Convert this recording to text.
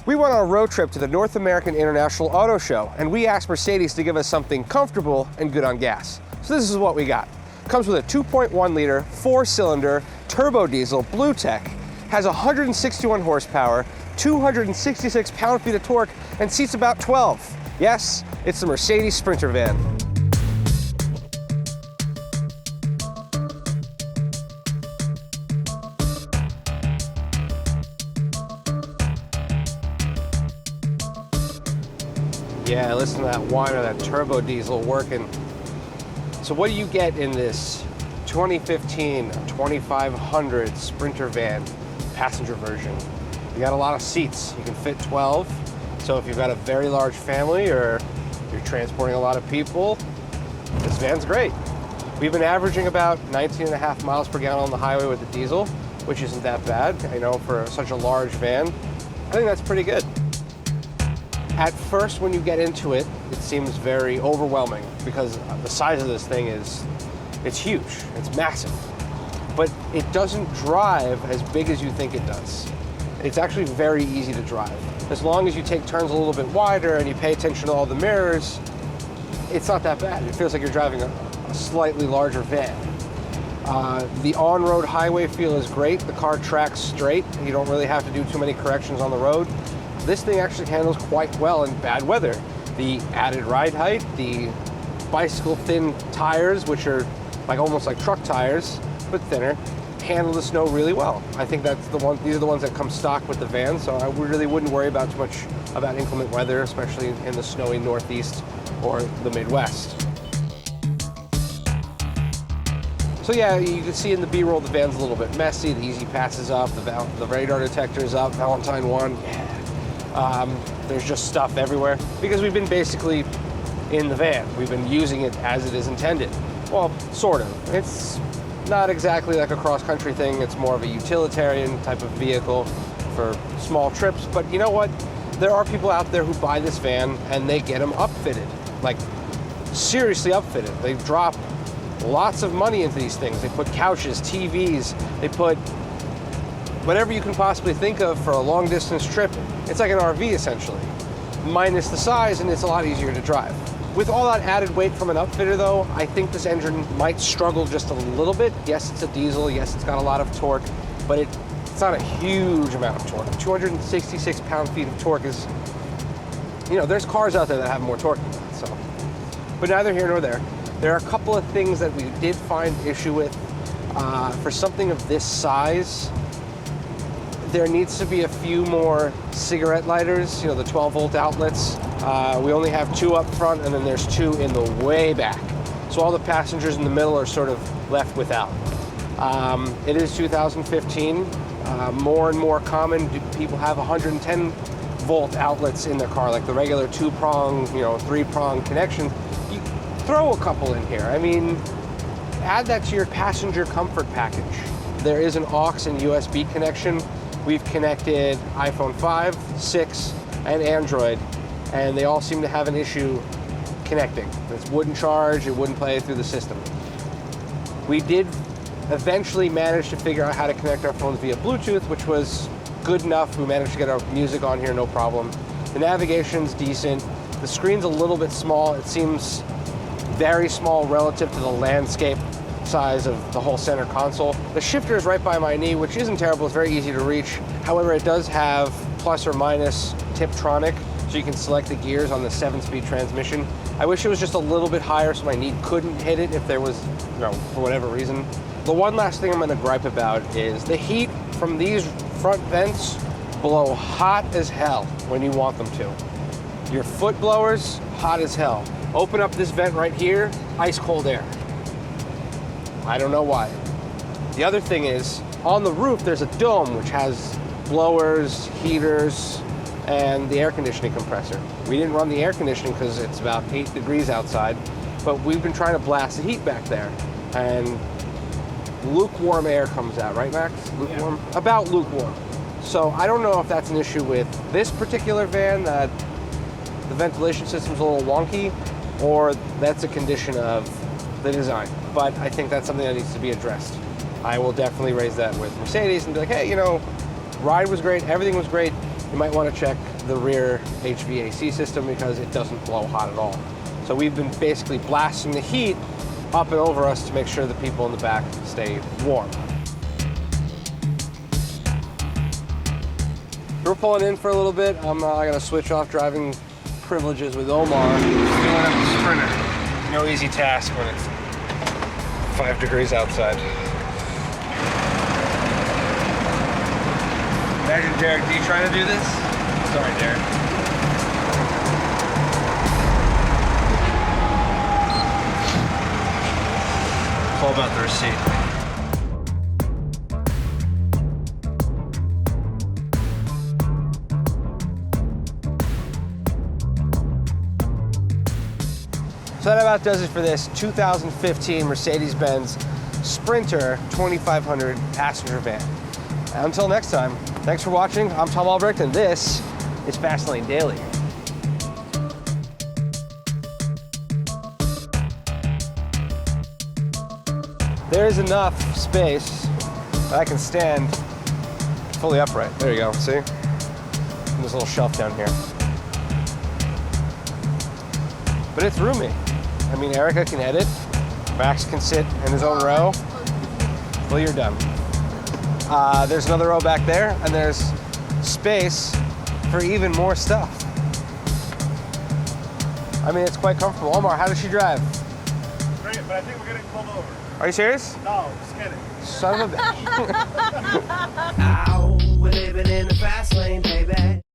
We went on a road trip to the North American International Auto Show, and we asked Mercedes to give us something comfortable and good on gas. So this is what we got. Comes with a 2.1 liter, 4-cylinder, turbo diesel, blue tech, has 161 horsepower, 266 pound-feet of torque, and seats about 12. Yes, it's the Mercedes Sprinter van. Yeah, listen to that whine of that turbo diesel working. So what do you get in this 2015 2500 Sprinter van passenger version? You got a lot of seats. You can fit 12. So if you've got a very large family or you're transporting a lot of people, this van's great. We've been averaging about 19.5 miles per gallon on the highway with the diesel, which isn't that bad. I know for such a large van, I think that's pretty good. At first, when you get into it, it seems very overwhelming because the size of this thing it's huge, it's massive. But it doesn't drive as big as you think it does. It's actually very easy to drive. As long as you take turns a little bit wider and you pay attention to all the mirrors, it's not that bad. It feels like you're driving a slightly larger van. The on-road highway feel is great. The car tracks straight. You don't really have to do too many corrections on the road. This thing actually handles quite well in bad weather. The added ride height, the bicycle thin tires, which are almost like truck tires, but thinner, handle the snow really well. I think that's these are the ones that come stock with the van, so I really wouldn't worry about too much about inclement weather, especially in the snowy Northeast or the Midwest. So yeah, you can see in the B-roll the van's a little bit messy. The easy pass is up, the radar detector is up, Valentine 1. There's just stuff everywhere because we've been basically in the van. We've been using it as it is intended. Well, sort of. It's not exactly like a cross-country thing. It's more of a utilitarian type of vehicle for small trips. But you know what? There are people out there who buy this van and they get them upfitted, like seriously upfitted. They drop lots of money into these things. They put couches, TVs, they put whatever you can possibly think of for a long distance trip. It's like an RV essentially, minus the size, and it's a lot easier to drive. With all that added weight from an upfitter though, I think this engine might struggle just a little bit. Yes, it's a diesel, yes, it's got a lot of torque, but it's not a huge amount of torque. 266 pound-feet of torque is, there's cars out there that have more torque than that, so. But neither here nor there. There are a couple of things that we did find issue with. For something of this size, there needs to be a few more cigarette lighters, the 12-volt outlets. We only have 2 up front, and then there's 2 in the way back. So all the passengers in the middle are sort of left without. It is 2015. More and more common, people have 110-volt outlets in their car, like the regular 2-prong, 3-prong connection. You throw a couple in here. I mean, add that to your passenger comfort package. There is an aux and USB connection. We've connected iPhone 5, 6, and Android, and they all seem to have an issue connecting. It wouldn't charge, it wouldn't play through the system. We did eventually manage to figure out how to connect our phones via Bluetooth, which was good enough. We managed to get our music on here, no problem. The navigation's decent. The screen's a little bit small. It seems very small relative to the landscape size of the whole center console. The shifter is right by my knee, which isn't terrible. It's very easy to reach. However, it does have plus or minus Tiptronic, so you can select the gears on the 7-speed transmission. I wish it was just a little bit higher so my knee couldn't hit it if there was, for whatever reason. The one last thing I'm going to gripe about is the heat from these front vents blow hot as hell when you want them to. Your foot blowers, hot as hell. Open up this vent right here, ice cold air. I don't know why. The other thing is, on the roof there's a dome which has blowers, heaters, and the air conditioning compressor. We didn't run the air conditioning because it's about 8 degrees outside, but we've been trying to blast the heat back there. And lukewarm air comes out, right, Max? Lukewarm? Yeah. About lukewarm. So I don't know if that's an issue with this particular van, that the ventilation system's a little wonky, or that's a condition of the design. But I think that's something that needs to be addressed. I will definitely raise that with Mercedes and be like, hey, ride was great, everything was great. you might want to check the rear HVAC system because it doesn't blow hot at all. So we've been basically blasting the heat up and over us to make sure the people in the back stay warm. We're pulling in for a little bit. I gotta switch off driving privileges with Omar. Filling up the Sprinter. No easy task when it's 5 degrees outside. Imagine Derek, are you trying to do this? Sorry, Derek. It's all about the receipt. So that about does it for this 2015 Mercedes-Benz Sprinter 2500 passenger van. Until next time, thanks for watching. I'm Tom Albrecht, and this is Fastlane Daily. There is enough space that I can stand fully upright. There you go, see? And this little shelf down here. But it's roomy. I mean, Erica can edit, Max can sit in his own row. Well, you're done. There's another row back there, and there's space for even more stuff. I mean, it's quite comfortable. Omar, how does she drive? Great, but I think we're getting pulled over. Are you serious? No, just kidding. Son of a bitch. Ow, we're living in the fast lane, baby.